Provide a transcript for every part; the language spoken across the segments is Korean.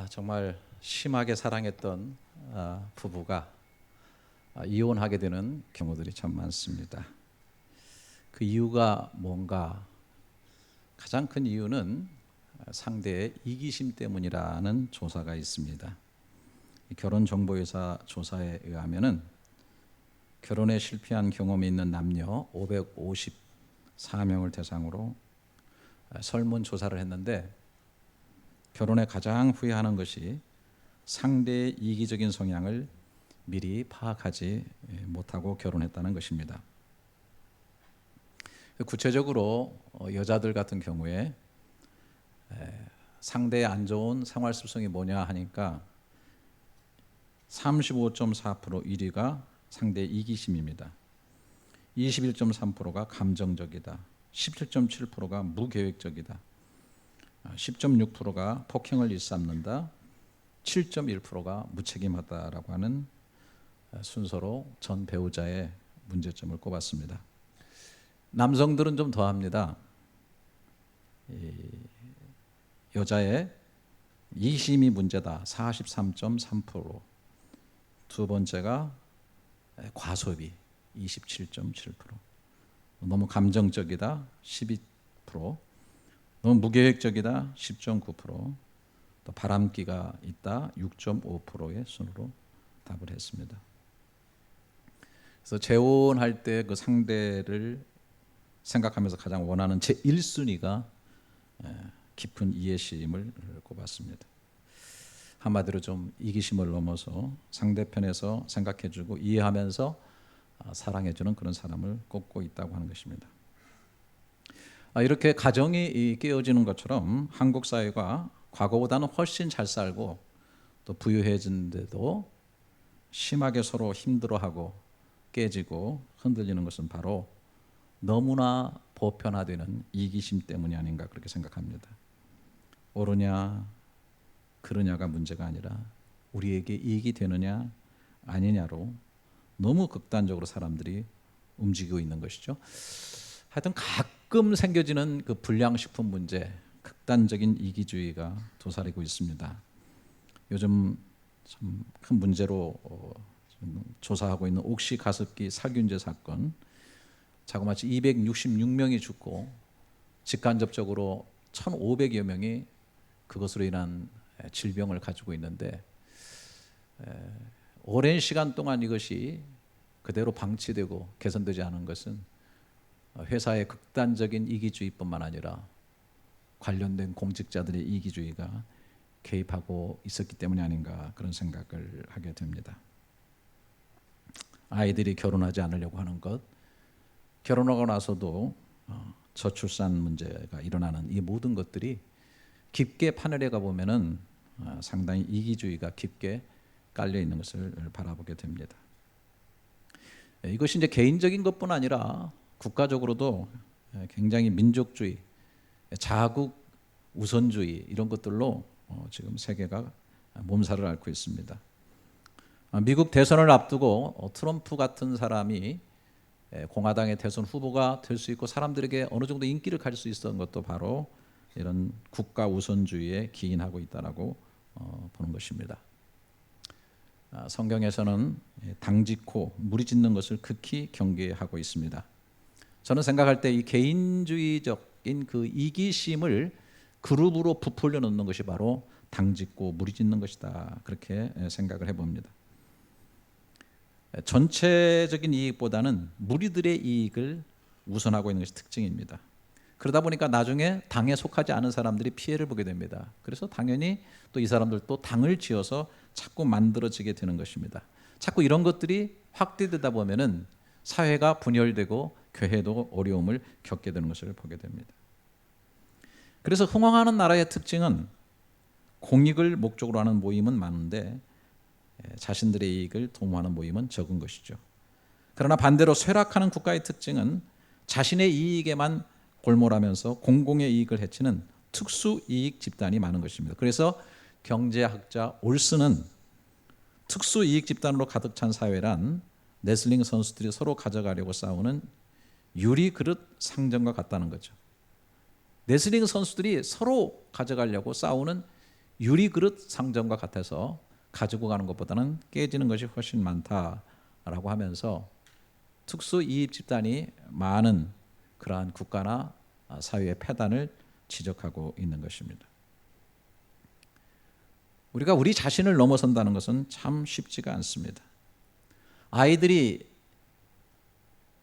정말 심하게 사랑했던 부부가 이혼하게 되는 경우들이 참 많습니다. 그 이유가 뭔가? 가장 큰 이유는 상대의 이기심 때문이라는 조사가 있습니다. 결혼정보회사 조사에 의하면은 결혼에 실패한 경험이 있는 남녀 554명을 대상으로 설문조사를 했는데, 결혼에 가장 후회하는 것이 상대의 이기적인 성향을 미리 파악하지 못하고 결혼했다는 것입니다. 구체적으로 여자들 같은 경우에 상대의 안 좋은 생활 습성이 뭐냐 하니까 35.4% 1위가 상대의 이기심입니다. 21.3%가 감정적이다. 17.7%가 무계획적이다. 10.6%가 폭행을 일삼는다. 7.1%가 무책임하다라고 하는 순서로 전 배우자의 문제점을 꼽았습니다. 남성들은 좀 더합니다. 여자의 이심이 문제다. 43.3%. 두 번째가 과소비 27.7%. 너무 감정적이다. 12%. 너무 무계획적이다. 10.9%. 또 바람기가 있다. 6.5%의 순으로 답을 했습니다. 그래서 재혼할 때 그 상대를 생각하면서 가장 원하는 제 1순위가 깊은 이해심을 꼽았습니다. 한마디로 좀 이기심을 넘어서 상대편에서 생각해주고 이해하면서 사랑해주는 그런 사람을 꼽고 있다고 하는 것입니다. 이렇게 가정이 깨어지는 것처럼 한국 사회가 과거보다는 훨씬 잘 살고 또 부유해진데도 심하게 서로 힘들어하고 깨지고 흔들리는 것은 바로 너무나 보편화되는 이기심 때문이 아닌가 그렇게 생각합니다. 옳으냐 그르냐가 문제가 아니라 우리에게 이익이 되느냐 아니냐로 너무 극단적으로 사람들이 움직이고 있는 것이죠. 하여튼 가끔 생겨지는 그 불량식품 문제, 극단적인 이기주의가 도사리고 있습니다. 요즘 참 큰 문제로 조사하고 있는 옥시 가습기 살균제 사건, 자그마치 266명이 죽고 직간접적으로 1,500여 명이 그것으로 인한 질병을 가지고 있는데, 오랜 시간 동안 이것이 그대로 방치되고 개선되지 않은 것은 회사의 극단적인 이기주의뿐만 아니라 관련된 공직자들의 이기주의가 개입하고 있었기 때문이 아닌가 그런 생각을 하게 됩니다. 아이들이 결혼하지 않으려고 하는 것, 결혼하고 나서도 저출산 문제가 일어나는 이 모든 것들이 깊게 파늘에 가보면은 상당히 이기주의가 깊게 깔려 있는 것을 바라보게 됩니다. 이것이 이제 개인적인 것뿐 아니라 국가적으로도 굉장히 민족주의, 자국 우선주의 이런 것들로 지금 세계가 몸살을 앓고 있습니다. 미국 대선을 앞두고 트럼프 같은 사람이 공화당의 대선 후보가 될 수 있고 사람들에게 어느 정도 인기를 가질 수 있었던 것도 바로 이런 국가 우선주의에 기인하고 있다라고 보는 것입니다. 성경에서는 당짓고 무리짓는 것을 극히 경계하고 있습니다. 저는 생각할 때 이 개인주의적인 그 이기심을 그룹으로 부풀려 놓는 것이 바로 당짓고 무리짓는 것이다 그렇게 생각을 해봅니다. 전체적인 이익보다는 무리들의 이익을 우선하고 있는 것이 특징입니다. 그러다 보니까 나중에 당에 속하지 않은 사람들이 피해를 보게 됩니다. 그래서 당연히 또 이 사람들도 당을 지어서 자꾸 만들어지게 되는 것입니다. 자꾸 이런 것들이 확대되다 보면은 사회가 분열되고 교회도 어려움을 겪게 되는 것을 보게 됩니다. 그래서 흥황하는 나라의 특징은 공익을 목적으로 하는 모임은 많은데 자신들의 이익을 도모하는 모임은 적은 것이죠. 그러나 반대로 쇠락하는 국가의 특징은 자신의 이익에만 골몰하면서 공공의 이익을 해치는 특수 이익 집단이 많은 것입니다. 그래서 경제학자 올슨은 특수 이익 집단으로 가득 찬 사회란 레슬링 선수들이 서로 가져가려고 싸우는 유리 그릇 상점과 같다는 거죠. 레슬링 선수들이 서로 가져가려고 싸우는 유리 그릇 상점과 같아서 가지고 가는 것보다는 깨지는 것이 훨씬 많다라고 하면서 특수 이익 집단이 많은 그러한 국가나 사회의 폐단을 지적하고 있는 것입니다. 우리가 우리 자신을 넘어선다는 것은 참 쉽지가 않습니다. 아이들이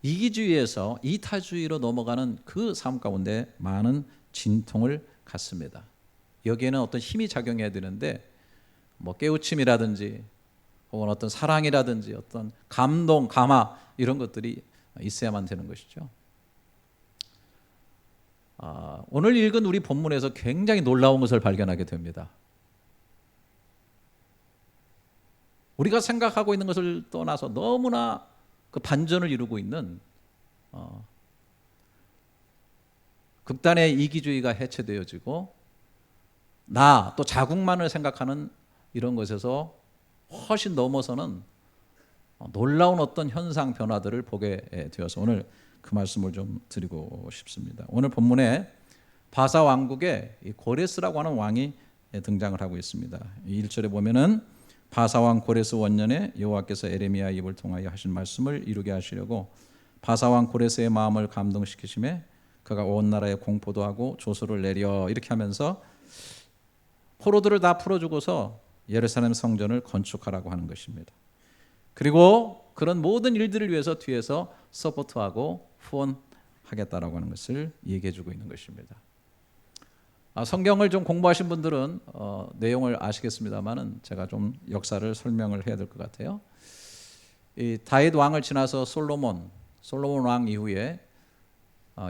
이기주의에서 이타주의로 넘어가는 그 삶 가운데 많은 진통을 갖습니다. 여기에는 어떤 힘이 작용해야 되는데 뭐 깨우침이라든지 혹은 어떤 사랑이라든지 어떤 감동, 감화 이런 것들이 있어야만 되는 것이죠. 오늘 읽은 우리 본문에서 굉장히 놀라운 것을 발견하게 됩니다. 우리가 생각하고 있는 것을 떠나서 너무나 그 반전을 이루고 있는 극단의 이기주의가 해체되어지고 나 또 자국만을 생각하는 이런 것에서 훨씬 넘어서는 놀라운 어떤 현상 변화들을 보게 되어서 오늘 그 말씀을 좀 드리고 싶습니다. 오늘 본문에 바사 왕국에 고레스라고 하는 왕이 등장을 하고 있습니다. 1절에 보면은 바사 왕 고레스 원년에 여호와께서 에레미야 입을 통하여 하신 말씀을 이루게 하시려고 바사 왕 고레스의 마음을 감동시키심에 그가 온 나라에 공포도 하고 조서를 내려 이렇게 하면서 포로들을 다 풀어주고서 예루살렘 성전을 건축하라고 하는 것입니다. 그리고 그런 모든 일들을 위해서 뒤에서 서포트하고 후원하겠다라고 하는 것을 얘기해주고 있는 것입니다. 성경을 좀 공부하신 분들은 내용을 아시겠습니다만은 제가 좀 역사를 설명을 해야 될 것 같아요. 이 다윗 왕을 지나서 솔로몬 왕 이후에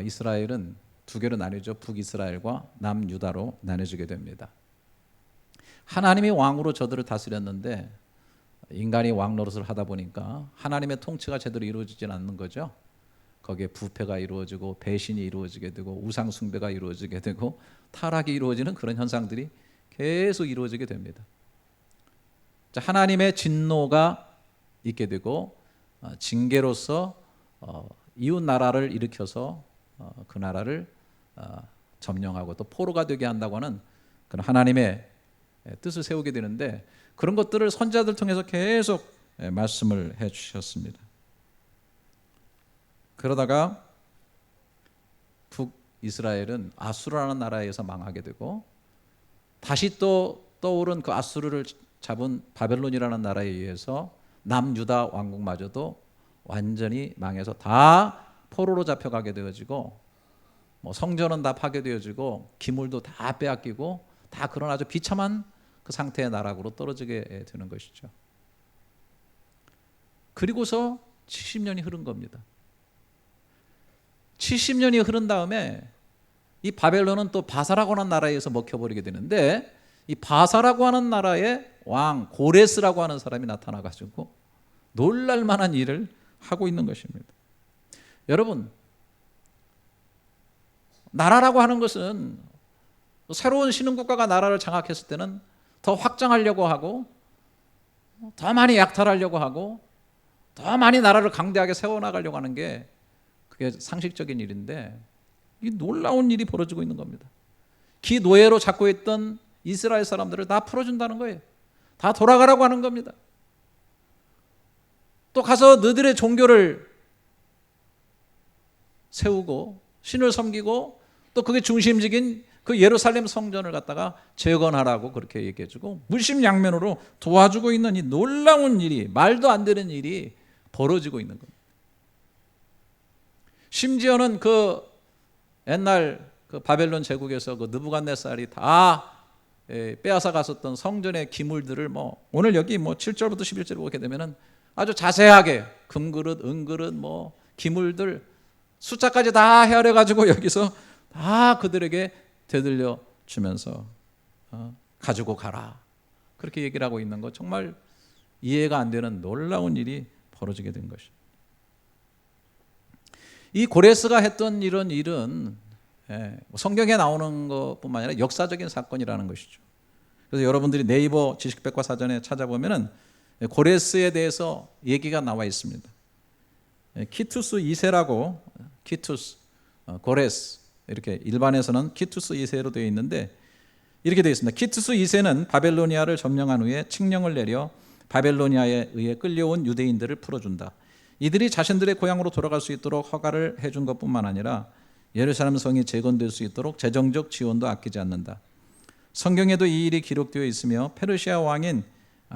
이스라엘은 두 개로 나뉘죠. 북이스라엘과 남유다로 나눠지게 됩니다. 하나님이 왕으로 저들을 다스렸는데 인간이 왕 노릇을 하다 보니까 하나님의 통치가 제대로 이루어지진 않는 거죠. 거기에 부패가 이루어지고 배신이 이루어지게 되고 우상 숭배가 이루어지게 되고 타락이 이루어지는 그런 현상들이 계속 이루어지게 됩니다. 하나님의 진노가 있게 되고 징계로서 이웃 나라를 일으켜서 그 나라를 점령하고 또 포로가 되게 한다고 하는 그런 하나님의 뜻을 세우게 되는데 그런 것들을 선지자들 통해서 계속 말씀을 해 주셨습니다. 그러다가 북이스라엘은 아수르라는 나라에서 망하게 되고 다시 또 떠오른 그 아수르를 잡은 바벨론이라는 나라에 의해서 남유다 왕국마저도 완전히 망해서 다 포로로 잡혀가게 되어지고 뭐 성전은 다 파괴되어지고 기물도 다 빼앗기고 다 그런 아주 비참한 그 상태의 나락으로 떨어지게 되는 것이죠. 그리고서 70년이 흐른 겁니다. 70년이 흐른 다음에 이 바벨론은 또 바사라고 하는 나라에서 먹혀버리게 되는데 이 바사라고 하는 나라의 왕 고레스라고 하는 사람이 나타나가지고 놀랄만한 일을 하고 있는 것입니다. 여러분, 나라라고 하는 것은 새로운 신흥국가가 나라를 장악했을 때는 더 확장하려고 하고 더 많이 약탈하려고 하고 더 많이 나라를 강대하게 세워나가려고 하는 게 그게 상식적인 일인데 이 놀라운 일이 벌어지고 있는 겁니다. 기 노예로 잡고 있던 이스라엘 사람들을 다 풀어준다는 거예요. 다 돌아가라고 하는 겁니다. 또 가서 너희들의 종교를 세우고 신을 섬기고 또 그게 중심적인 그 예루살렘 성전을 갖다가 재건하라고 그렇게 얘기해주고 물심양면으로 도와주고 있는 이 놀라운 일이 말도 안 되는 일이 벌어지고 있는 겁니다. 심지어는 그 옛날 그 바벨론 제국에서 그 느부갓네살이 다 빼앗아 갔었던 성전의 기물들을 뭐 오늘 여기 뭐 7절부터 11절 보게 되면은 아주 자세하게 금그릇, 은그릇, 뭐 기물들 숫자까지 다 헤아려 가지고 여기서 다 그들에게 되들려 주면서 가지고 가라 그렇게 얘기를 하고 있는 거 정말 이해가 안 되는 놀라운 일이 벌어지게 된 것입니다. 이 고레스가 했던 이런 일은 성경에 나오는 것뿐만 아니라 역사적인 사건이라는 것이죠. 그래서 여러분들이 네이버 지식백과사전에 찾아보면은 고레스에 대해서 얘기가 나와 있습니다. 키투스 2세라고 키투스, 고레스 이렇게 일반에서는 키투스 2세로 되어 있는데 이렇게 되어 있습니다. 키투스 2세는 바벨로니아를 점령한 후에 칙령을 내려 바벨로니아에 의해 끌려온 유대인들을 풀어준다. 이들이 자신들의 고향으로 돌아갈 수 있도록 허가를 해준 것뿐만 아니라 예루살렘 성이 재건될 수 있도록 재정적 지원도 아끼지 않는다. 성경에도 이 일이 기록되어 있으며 페르시아 왕인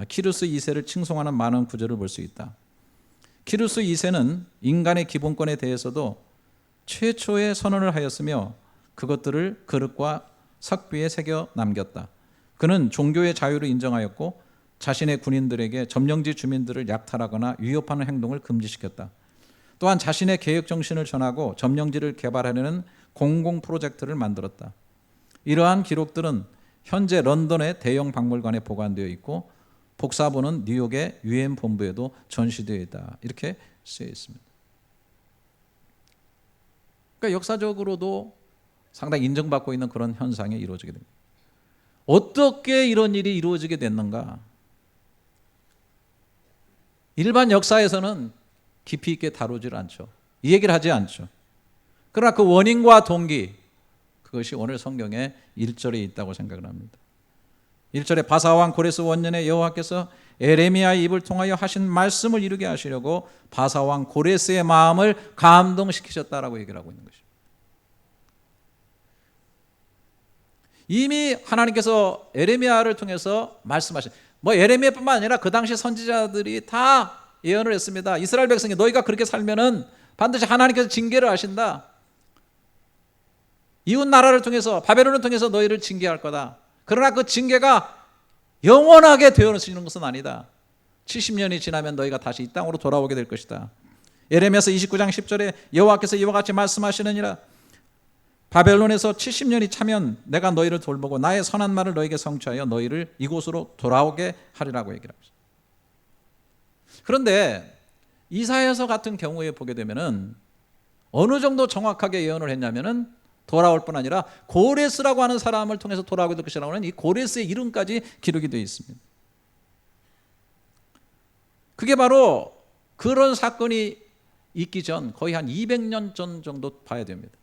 키루스 2세를 칭송하는 많은 구절을 볼 수 있다. 키루스 2세는 인간의 기본권에 대해서도 최초의 선언을 하였으며 그것들을 그릇과 석비에 새겨 남겼다. 그는 종교의 자유를 인정하였고 자신의 군인들에게 점령지 주민들을 약탈하거나 위협하는 행동을 금지시켰다. 또한 자신의 개혁 정신을 전하고 점령지를 개발하려는 공공 프로젝트를 만들었다. 이러한 기록들은 현재 런던의 대형 박물관에 보관되어 있고 복사본은 뉴욕의 유엔 본부에도 전시되어 있다. 이렇게 쓰여 있습니다. 그러니까 역사적으로도 상당히 인정받고 있는 그런 현상이 이루어지게 됩니다. 어떻게 이런 일이 이루어지게 됐는가? 일반 역사에서는 깊이 있게 다루질 않죠. 이 얘기를 하지 않죠. 그러나 그 원인과 동기, 그것이 오늘 성경의 1절에 있다고 생각을 합니다. 1절에 바사왕 고레스 원년에 여호와께서 에레미야의 입을 통하여 하신 말씀을 이루게 하시려고 바사왕 고레스의 마음을 감동시키셨다라고 얘기를 하고 있는 것입니다. 이미 하나님께서 에레미야를 통해서 말씀하신, 에레미야뿐만 아니라 그 당시 선지자들이 다 예언을 했습니다. 이스라엘 백성이 너희가 그렇게 살면은 반드시 하나님께서 징계를 하신다. 이웃 나라를 통해서, 바벨론을 통해서 너희를 징계할 거다. 그러나 그 징계가 영원하게 되어지는 것은 아니다. 70년이 지나면 너희가 다시 이 땅으로 돌아오게 될 것이다. 예레미야서 29장 10절에 여호와께서 이와 같이 말씀하시느니라. 바벨론에서 70년이 차면 내가 너희를 돌보고 나의 선한 말을 너희에게 성취하여 너희를 이곳으로 돌아오게 하리라고 얘기를 합니다. 그런데 이사야서 같은 경우에 보게 되면은 어느 정도 정확하게 예언을 했냐면은 돌아올 뿐 아니라 고레스라고 하는 사람을 통해서 돌아오게 될 것이라고 하는 이 고레스의 이름까지 기록이 되어 있습니다. 그게 바로 그런 사건이 있기 전 거의 한 200년 전 정도 봐야 됩니다.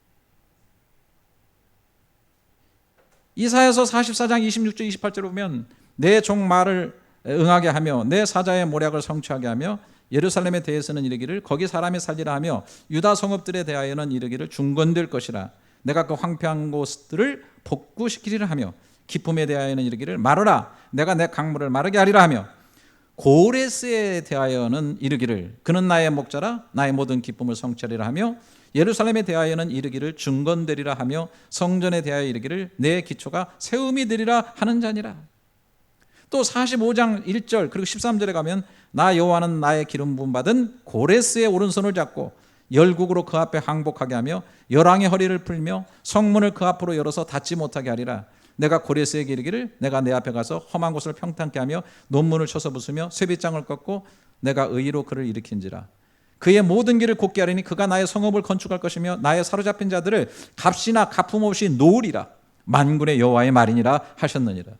이사야서 44장 26절 28절을 보면 내 종 말을 응하게 하며 내 사자의 모략을 성취하게 하며 예루살렘에 대해서는 이르기를 거기 사람이 살리라 하며 유다 성읍들에 대하여는 이르기를 중건될 것이라. 내가 그 황폐한 곳들을 복구시키리라 하며 기쁨에 대하여는 이르기를 마르라. 내가 내 강물을 마르게 하리라 하며 고레스에 대하여는 이르기를 그는 나의 목자라 나의 모든 기쁨을 성취하리라 하며 예루살렘에 대하여는 이르기를 중건되리라 하며 성전에 대하여 이르기를 내 기초가 세움이 되리라 하는 자니라. 또 45장 1절 그리고 13절에 가면 나 여호와는 나의 기름 부음 받은 고레스의 오른손을 잡고 열국으로 그 앞에 항복하게 하며 열왕의 허리를 풀며 성문을 그 앞으로 열어서 닫지 못하게 하리라. 내가 고레스에게 이르기를 내가 내 앞에 가서 험한 곳을 평탄케 하며 논문을 쳐서 부수며 쇠빗장을 꺾고 내가 의로 그를 일으킨지라. 그의 모든 길을 곧게 하리니 그가 나의 성읍을 건축할 것이며 나의 사로잡힌 자들을 값이나 갚음 없이 놓으리라. 만군의 여호와의 말이니라 하셨느니라.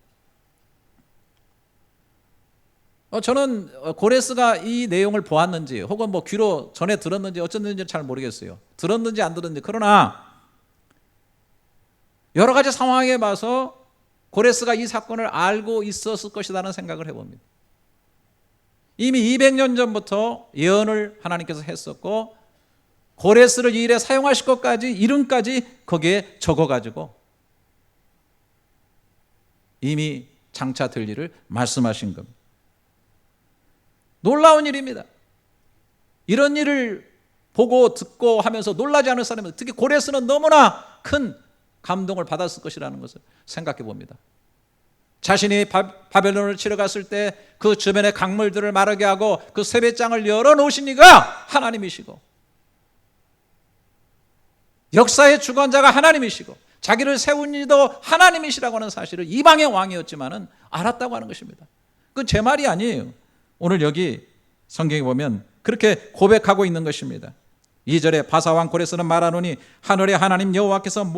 저는 고레스가 이 내용을 보았는지 혹은 귀로 전에 들었는지 어쩐지 잘 모르겠어요. 들었는지 안 들었는지. 그러나 여러 가지 상황에 봐서 고레스가 이 사건을 알고 있었을 것이라는 생각을 해봅니다. 이미 200년 전부터 예언을 하나님께서 했었고 고레스를 이 일에 사용하실 것까지 이름까지 거기에 적어가지고 이미 장차 될 일을 말씀하신 겁니다. 놀라운 일입니다. 이런 일을 보고 듣고 하면서 놀라지 않을 사람은 특히 고레스는 너무나 큰 감동을 받았을 것이라는 것을 생각해 봅니다. 자신이 바벨론을 치러 갔을 때 그 주변의 강물들을 마르게 하고 그 쇠배장을 열어놓으신 이가 하나님이시고 역사의 주관자가 하나님이시고 자기를 세운 이도 하나님이시라고 하는 사실을 이방의 왕이었지만은 알았다고 하는 것입니다. 그건 제 말이 아니에요. 오늘 여기 성경에 보면 그렇게 고백하고 있는 것입니다. 2절에 바사왕 고레스는 말하노니 하늘의 하나님 여호와께서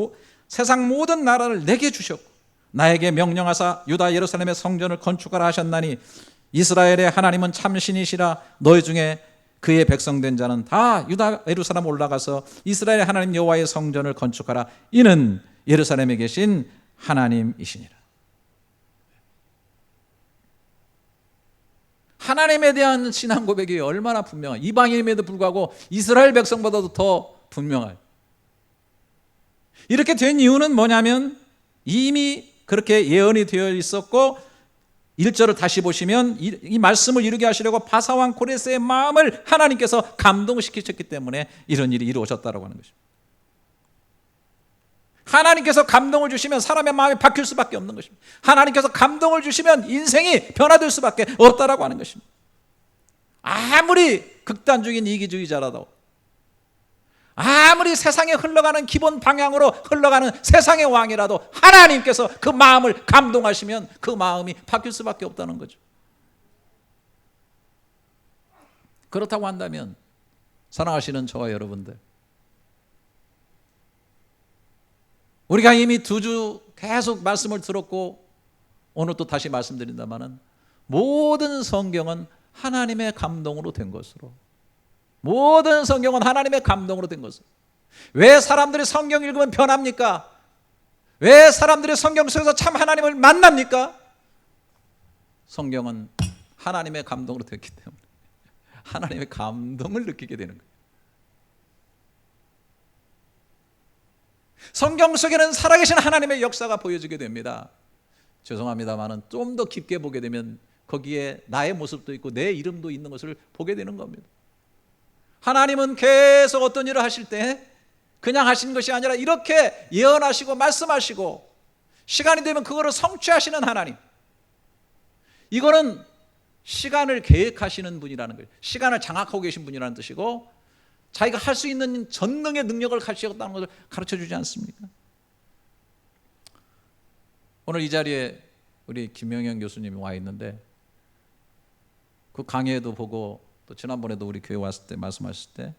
세상 모든 나라를 내게 주셨고 나에게 명령하사 유다 예루살렘의 성전을 건축하라 하셨나니 이스라엘의 하나님은 참신이시라. 너희 중에 그의 백성된 자는 다 유다 예루살렘 올라가서 이스라엘의 하나님 여호와의 성전을 건축하라. 이는 예루살렘에 계신 하나님이시니라. 하나님에 대한 신앙 고백이 얼마나 분명한, 이방인임에도 불구하고 이스라엘 백성보다도 더 분명할. 이렇게 된 이유는 뭐냐면 이미 그렇게 예언이 되어 있었고 1절을 다시 보시면 이 말씀을 이루게 하시려고 바사왕 고레스의 마음을 하나님께서 감동시키셨기 때문에 이런 일이 이루어졌다고 하는 것입니다. 하나님께서 감동을 주시면 사람의 마음이 바뀔 수밖에 없는 것입니다. 하나님께서 감동을 주시면 인생이 변화될 수밖에 없다라고 하는 것입니다. 아무리 극단적인 이기주의자라도, 아무리 세상에 흘러가는 기본 방향으로 흘러가는 세상의 왕이라도 하나님께서 그 마음을 감동하시면 그 마음이 바뀔 수밖에 없다는 거죠. 그렇다고 한다면 사랑하시는 저와 여러분들, 우리가 이미 2주 계속 말씀을 들었고 오늘 또 다시 말씀드린다마는 모든 성경은 하나님의 감동으로 된 것으로, 모든 성경은 하나님의 감동으로 된 것으로. 왜 사람들이 성경 읽으면 변합니까? 왜 사람들이 성경 속에서 참 하나님을 만납니까? 성경은 하나님의 감동으로 됐기 때문에 하나님의 감동을 느끼게 되는 거예요. 성경 속에는 살아계신 하나님의 역사가 보여지게 됩니다. 죄송합니다만은 좀 더 깊게 보게 되면 거기에 나의 모습도 있고 내 이름도 있는 것을 보게 되는 겁니다. 하나님은 계속 어떤 일을 하실 때 그냥 하신 것이 아니라 이렇게 예언하시고 말씀하시고 시간이 되면 그거를 성취하시는 하나님. 이거는 시간을 계획하시는 분이라는 거예요. 시간을 장악하고 계신 분이라는 뜻이고 자기가 할 수 있는 전능의 능력을 가지셨다는 것을 가르쳐주지 않습니까? 오늘 이 자리에 우리 김영현 교수님이 와 있는데 그 강의에도 보고 또 지난번에도 우리 교회 왔을 때 말씀하실 때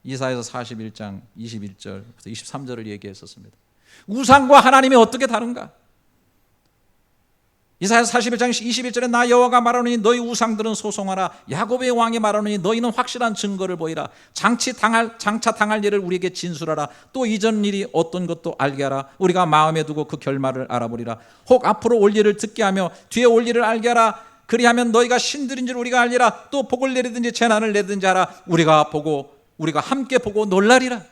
이사야서 41장 21절부터 23절을 얘기했었습니다. 우상과 하나님이 어떻게 다른가? 이사야서 41장 21절에 나 여호와가 말하노니 너희 우상들은 소송하라. 야곱의 왕이 말하노니 너희는 확실한 증거를 보이라. 장차 당할 일을 우리에게 진술하라. 또 이전 일이 어떤 것도 알게 하라. 우리가 마음에 두고 그 결말을 알아보리라. 혹 앞으로 올 일을 듣게 하며 뒤에 올 일을 알게 하라. 그리하면 너희가 신들인 줄 우리가 알리라. 또 복을 내리든지 재난을 내든지 하라. 우리가 함께 보고 놀라리라.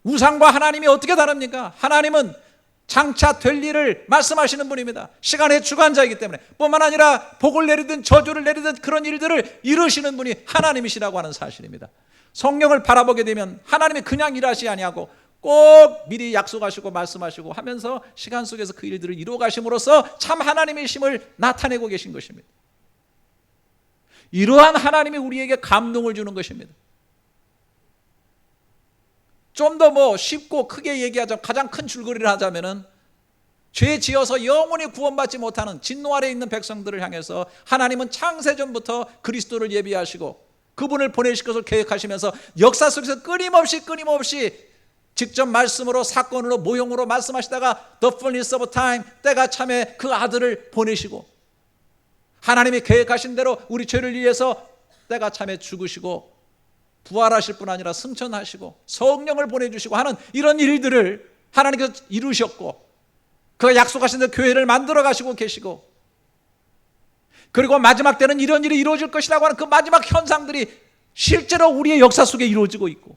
우상과 하나님이 어떻게 다릅니까? 하나님은 장차 될 일을 말씀하시는 분입니다. 시간의 주관자이기 때문에 뿐만 아니라 복을 내리든 저주를 내리든 그런 일들을 이루시는 분이 하나님이시라고 하는 사실입니다. 성경을 바라보게 되면 하나님이 그냥 일하시 아니하고 꼭 미리 약속하시고 말씀하시고 하면서 시간 속에서 그 일들을 이루어 가심으로써 참 하나님이심을 나타내고 계신 것입니다. 이러한 하나님이 우리에게 감동을 주는 것입니다. 좀 더 쉽고 크게 얘기하자면 가장 큰 줄거리를 하자면은 죄 지어서 영원히 구원받지 못하는 진노 아래에 있는 백성들을 향해서 하나님은 창세전부터 그리스도를 예비하시고 그분을 보내실 것을 계획하시면서 역사 속에서 끊임없이 직접 말씀으로 사건으로 모형으로 말씀하시다가 the fullness of time 때가 참에 그 아들을 보내시고 하나님이 계획하신 대로 우리 죄를 위해서 때가 참에 죽으시고 부활하실 뿐 아니라 승천하시고 성령을 보내주시고 하는 이런 일들을 하나님께서 이루셨고 그가 약속하신 대로 교회를 만들어 가시고 계시고 그리고 마지막 때는 이런 일이 이루어질 것이라고 하는 그 마지막 현상들이 실제로 우리의 역사 속에 이루어지고 있고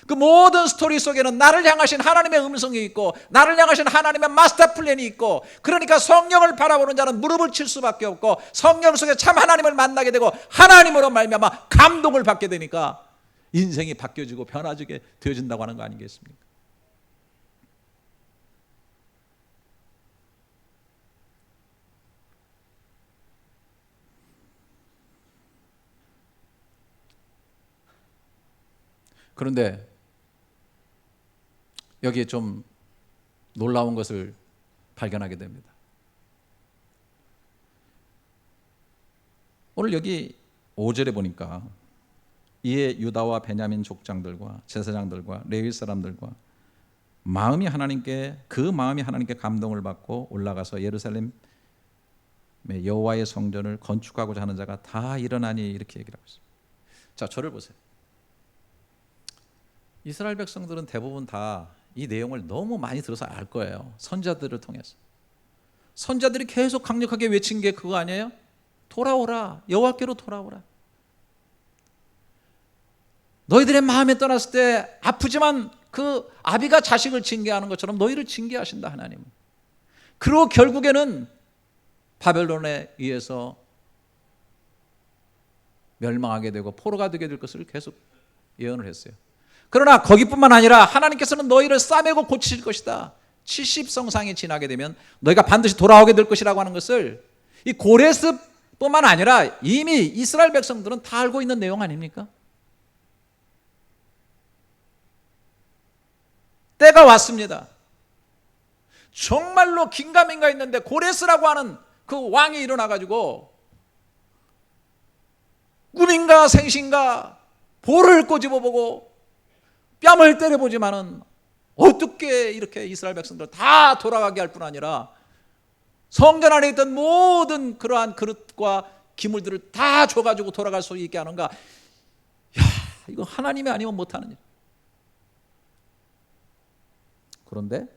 그 모든 스토리 속에는 나를 향하신 하나님의 음성이 있고 나를 향하신 하나님의 마스터 플랜이 있고 그러니까 성령을 바라보는 자는 무릎을 칠 수밖에 없고 성령 속에 참 하나님을 만나게 되고 하나님으로 말미암아 감동을 받게 되니까 인생이 바뀌어지고 변화지게 되어진다고 하는 거 아니겠습니까? 그런데 여기에 좀 놀라운 것을 발견하게 됩니다. 오늘 여기 5절에 보니까 이에 유다와 베냐민 족장들과 제사장들과 레위 사람들과 그 마음이 하나님께 감동을 받고 올라가서 예루살렘 여호와의 성전을 건축하고자 하는 자가 다 일어나니 이렇게 얘기를 하고 있습니다. 자, 저를 보세요. 이스라엘 백성들은 대부분 다 이 내용을 너무 많이 들어서 알 거예요. 선지자들을 통해서. 선자들이 계속 강력하게 외친 게 그거 아니에요? 돌아오라, 여호와께로 돌아오라. 너희들의 마음에 떠났을 때 아프지만 그 아비가 자식을 징계하는 것처럼 너희를 징계하신다, 하나님은. 그리고 결국에는 바벨론에 의해서 멸망하게 되고 포로가 되게 될 것을 계속 예언을 했어요. 그러나 거기뿐만 아니라 하나님께서는 너희를 싸매고 고치실 것이다. 70성상이 지나게 되면 너희가 반드시 돌아오게 될 것이라고 하는 것을 이 고레스뿐만 아니라 이미 이스라엘 백성들은 다 알고 있는 내용 아닙니까? 때가 왔습니다. 정말로 긴가민가 있는데 고레스라고 하는 그 왕이 일어나가지고 꿈인가 생신가 볼을 꼬집어보고 뺨을 때려보지만은 어떻게 이렇게 이스라엘 백성들 다 돌아가게 할 뿐 아니라 성전 안에 있던 모든 그러한 그릇과 기물들을 다 줘가지고 돌아갈 수 있게 하는가? 야, 이거 하나님이 아니면 못하는 일. 그런데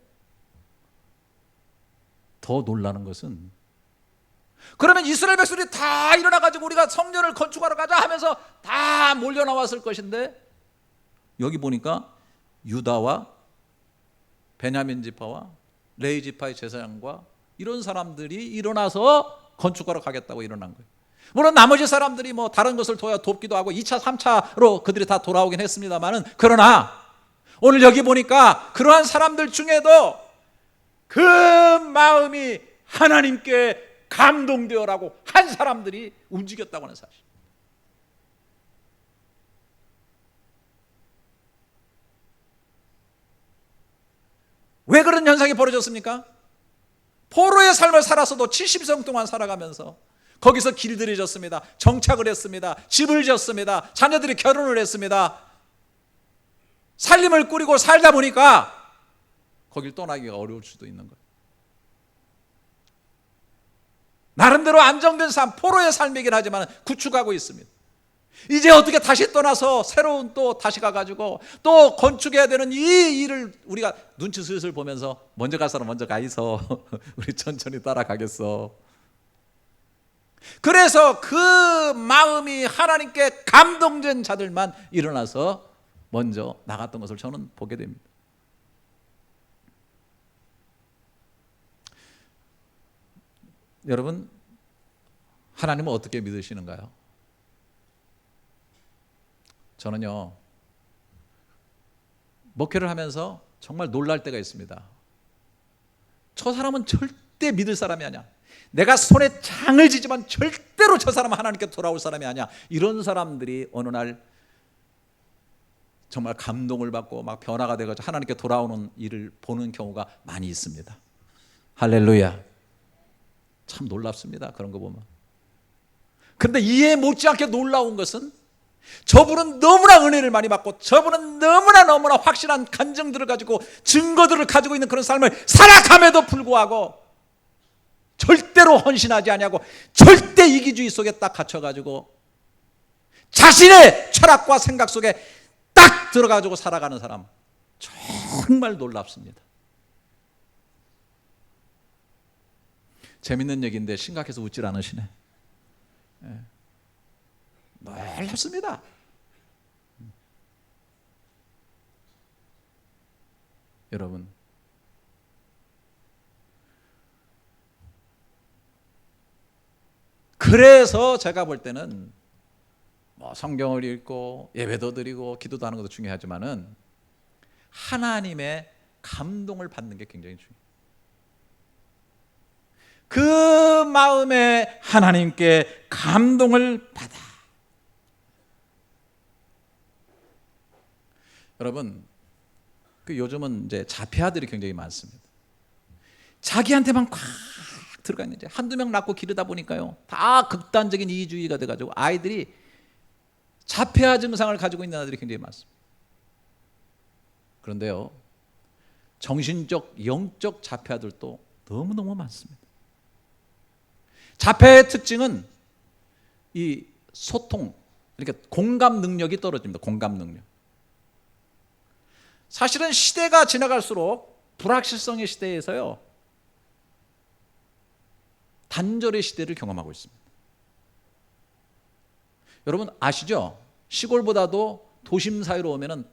더 놀라는 것은, 그러면 이스라엘 백성들이 다 일어나가지고 우리가 성전을 건축하러 가자 하면서 다 몰려 나왔을 것인데, 여기 보니까 유다와 베냐민 지파와 레위 지파의 제사장과 이런 사람들이 일어나서 건축하러 가겠다고 일어난 거예요. 물론 나머지 사람들이 뭐 다른 것을 돕기도 하고 2차, 3차로 그들이 다 돌아오긴 했습니다만은, 그러나 오늘 여기 보니까 그러한 사람들 중에도 그 마음이 하나님께 감동되어라고 한 사람들이 움직였다고 하는 사실. 왜 그런 현상이 벌어졌습니까? 포로의 삶을 살았어도 70성 동안 살아가면서 거기서 길들이 졌습니다. 정착을 했습니다. 집을 지었습니다. 자녀들이 결혼을 했습니다. 살림을 꾸리고 살다 보니까 거길 떠나기가 어려울 수도 있는 거예요. 나름대로 안정된 삶, 포로의 삶이긴 하지만 구축하고 있습니다. 이제 어떻게 다시 떠나서 새로운 또 다시 가가지고 또 건축해야 되는 이 일을 우리가 눈치 슬슬 보면서 먼저 갈 사람 먼저 가 있어. 우리 천천히 따라가겠어. 그래서 그 마음이 하나님께 감동된 자들만 일어나서 먼저 나갔던 것을 저는 보게 됩니다. 여러분, 하나님은 어떻게 믿으시는가요? 저는요, 목회를 하면서 정말 놀랄 때가 있습니다. 저 사람은 절대 믿을 사람이 아니야. 내가 손에 장을 지지만 절대로 저 사람은 하나님께 돌아올 사람이 아니야. 이런 사람들이 어느 날 정말 감동을 받고 막 변화가 되어서 하나님께 돌아오는 일을 보는 경우가 많이 있습니다. 할렐루야. 참 놀랍습니다. 그런 거 보면. 그런데 이해 못지않게 놀라운 것은, 저분은 너무나 은혜를 많이 받고 저분은 너무나 확실한 간증들을 가지고 증거들을 가지고 있는 그런 삶을 살아감에도 불구하고 절대로 헌신하지 아니하고 절대 이기주의 속에 딱 갇혀가지고 자신의 철학과 생각 속에 딱 들어가지고 살아가는 사람, 정말 놀랍습니다. 재밌는 얘기인데 심각해서 웃질 않으시네. 놀랍습니다. 여러분, 그래서 제가 볼 때는 뭐 성경을 읽고 예배도 드리고 기도도 하는 것도 중요하지만은 하나님의 감동을 받는 게 굉장히 중요해요. 그 마음에 하나님께 감동을 받아. 여러분, 그 요즘은 이제 자폐아들이 굉장히 많습니다. 자기한테만 꽉 들어가 있는, 이제 한두 명 낳고 기르다 보니까요, 다 극단적인 이기주의가 돼가지고 아이들이 자폐아 증상을 가지고 있는 아이들이 굉장히 많습니다. 그런데요, 정신적, 영적 자폐아들도 너무너무 많습니다. 자폐의 특징은 이 소통, 그러니까 공감 능력이 떨어집니다. 공감 능력. 사실은 시대가 지나갈수록 불확실성의 시대에서요, 단절의 시대를 경험하고 있습니다. 여러분 아시죠? 시골보다도 도심 사이로 오면은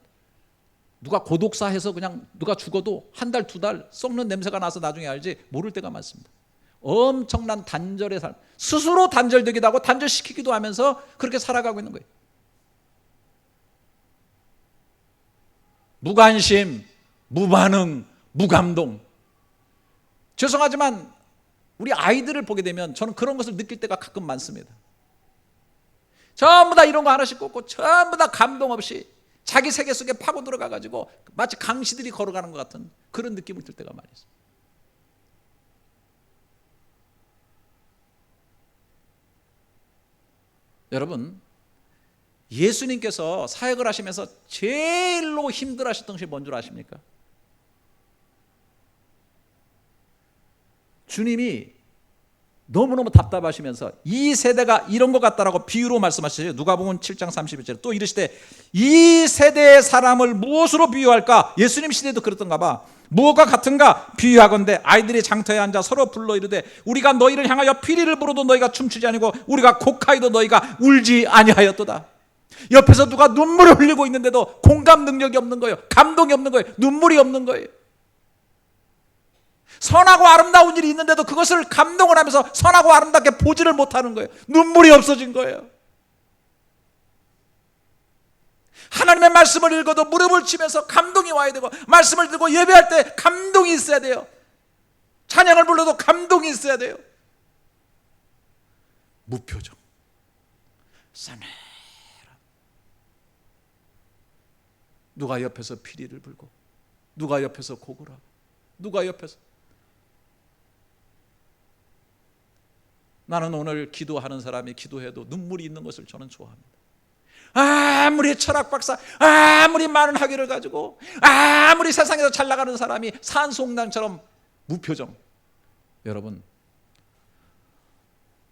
누가 고독사해서 그냥 누가 죽어도 한 달, 두 달 썩는 냄새가 나서 나중에 알지 모를 때가 많습니다. 엄청난 단절의 삶, 스스로 단절되기도 하고 단절시키기도 하면서 그렇게 살아가고 있는 거예요. 무관심, 무반응, 무감동. 죄송하지만 우리 아이들을 보게 되면 저는 그런 것을 느낄 때가 가끔 많습니다. 전부 다 이런 거 하나씩 꽂고 전부 다 감동 없이 자기 세계 속에 파고 들어가가지고 마치 강시들이 걸어가는 것 같은 그런 느낌을 들 때가 많이 있어요. 여러분, 예수님께서 사역을 하시면서 제일로 힘들어하셨던 것이 뭔 줄 아십니까? 주님이 너무너무 답답하시면서 이 세대가 이런 것 같다라고 비유로 말씀하시죠. 누가복음 7장 31절에 또 이르시되 이 세대의 사람을 무엇으로 비유할까? 예수님 시대도 그렇던가 봐. 무엇과 같은가? 비유하건대 아이들이 장터에 앉아 서로 불러 이르되 우리가 너희를 향하여 피리를 불어도 너희가 춤추지 아니고 우리가 곡하여도 너희가 울지 아니하였도다. 옆에서 누가 눈물을 흘리고 있는데도 공감 능력이 없는 거예요. 감동이 없는 거예요. 눈물이 없는 거예요. 선하고 아름다운 일이 있는데도 그것을 감동을 하면서 선하고 아름답게 보지를 못하는 거예요. 눈물이 없어진 거예요. 하나님의 말씀을 읽어도 무릎을 치면서 감동이 와야 되고, 말씀을 들고 예배할 때 감동이 있어야 돼요. 찬양을 불러도 감동이 있어야 돼요. 무표정, 싸늘함. 누가 옆에서 피리를 불고, 누가 옆에서 곡을 하고, 누가 옆에서. 나는 오늘 기도하는 사람이 기도해도 눈물이 있는 것을 저는 좋아합니다. 아무리 철학 박사, 아무리 많은 학위를 가지고, 아무리 세상에서 잘 나가는 사람이 산송당처럼 무표정. 여러분,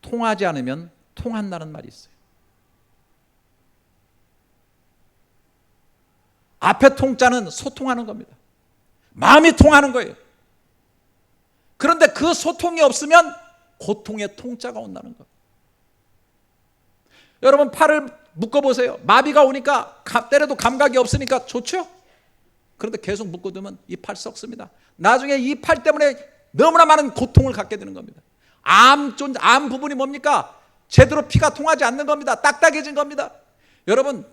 통하지 않으면 통한다는 말이 있어요. 앞에 통자는 소통하는 겁니다. 마음이 통하는 거예요. 그런데 그 소통이 없으면 고통의 통자가 온다는 것. 여러분 팔을 묶어보세요. 마비가 오니까 때려도 감각이 없으니까 좋죠? 그런데 계속 묶어두면 이 팔 썩습니다. 나중에 이 팔 때문에 너무나 많은 고통을 갖게 되는 겁니다. 암 부분이 뭡니까? 제대로 피가 통하지 않는 겁니다. 딱딱해진 겁니다. 여러분,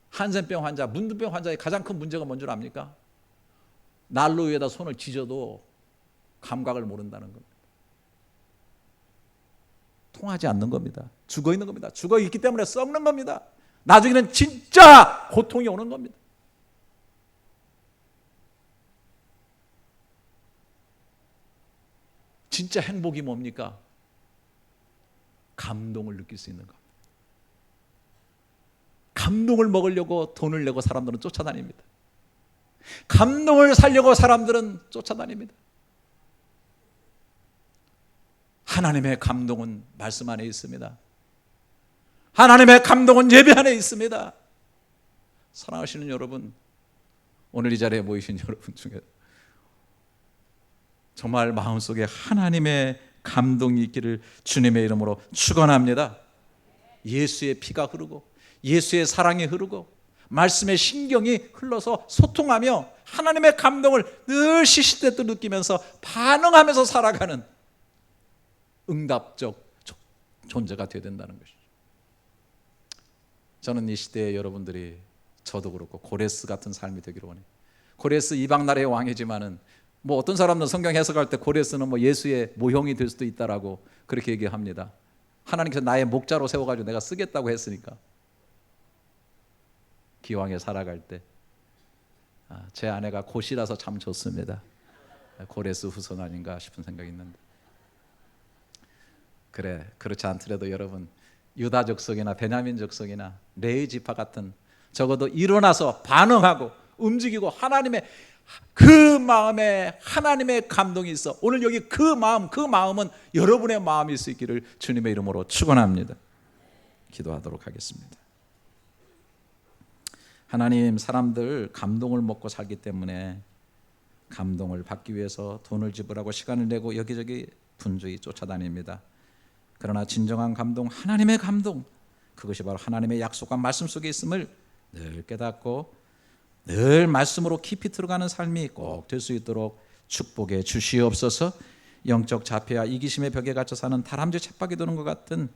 한센병 환자, 문둥병 환자의 가장 큰 문제가 뭔 줄 압니까? 난로 위에다 손을 지져도 감각을 모른다는 겁니다. 통하지 않는 겁니다. 죽어 있는 겁니다. 죽어 있기 때문에 썩는 겁니다. 나중에는 진짜 고통이 오는 겁니다. 진짜 행복이 뭡니까? 감동을 느낄 수 있는 겁니다. 감동을 먹으려고 돈을 내고 사람들은 쫓아다닙니다. 감동을 살려고 사람들은 쫓아다닙니다. 하나님의 감동은 말씀 안에 있습니다. 하나님의 감동은 예배 안에 있습니다. 사랑하시는 여러분, 오늘 이 자리에 모이신 여러분 중에 정말 마음속에 하나님의 감동이 있기를 주님의 이름으로 축원합니다. 예수의 피가 흐르고 예수의 사랑이 흐르고 말씀의 신경이 흘러서 소통하며 하나님의 감동을 늘 시시때때 느끼면서 반응하면서 살아가는 응답적 존재가 되어야 된다는 것이죠. 저는 이 시대에 여러분들이, 저도 그렇고 고레스 같은 삶이 되기를 원해요. 고레스 이방 나라의 왕이지만은 뭐 어떤 사람은 성경 해석할 때 고레스는 뭐 예수의 모형이 될 수도 있다라고 그렇게 얘기합니다. 하나님께서 나의 목자로 세워가지고 내가 쓰겠다고 했으니까. 기왕에 살아갈 때 제 아내가 고시라서 참 좋습니다. 고레스 후손 아닌가 싶은 생각이 있는데, 그래, 그렇지 않더라도 여러분, 유다 족속이나 베냐민 족속이나 레위 지파 같은, 적어도 일어나서 반응하고 움직이고 하나님의 그 마음에 하나님의 감동이 있어. 오늘 여기 그 마음은 여러분의 마음일 수 있기를 주님의 이름으로 축원합니다. 기도하도록 하겠습니다. 하나님, 사람들 감동을 먹고 살기 때문에 감동을 받기 위해서 돈을 지불하고 시간을 내고 여기저기 분주히 쫓아다닙니다. 그러나 진정한 감동, 하나님의 감동, 그것이 바로 하나님의 약속과 말씀 속에 있음을 늘 깨닫고 늘 말씀으로 깊이 들어가는 삶이 꼭 될 수 있도록 축복해 주시옵소서. 영적 자폐와 이기심의 벽에 갇혀 사는 다람쥐 쳇바퀴 도는 것 같은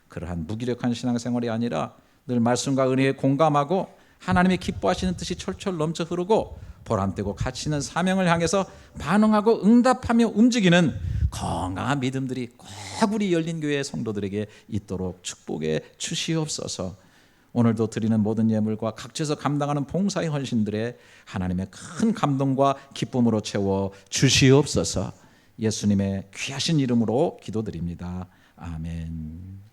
그러한 무기력한 신앙생활이 아니라 늘 말씀과 은혜에 공감하고 하나님이 기뻐하시는 뜻이 철철 넘쳐 흐르고 보람되고 가치 있는 사명을 향해서 반응하고 응답하며 움직이는 건강한 믿음들이 꼭 우리 열린교회 성도들에게 있도록 축복해 주시옵소서. 오늘도 드리는 모든 예물과 각처에서 감당하는 봉사의 헌신들에 하나님의 큰 감동과 기쁨으로 채워 주시옵소서. 예수님의 귀하신 이름으로 기도드립니다. 아멘.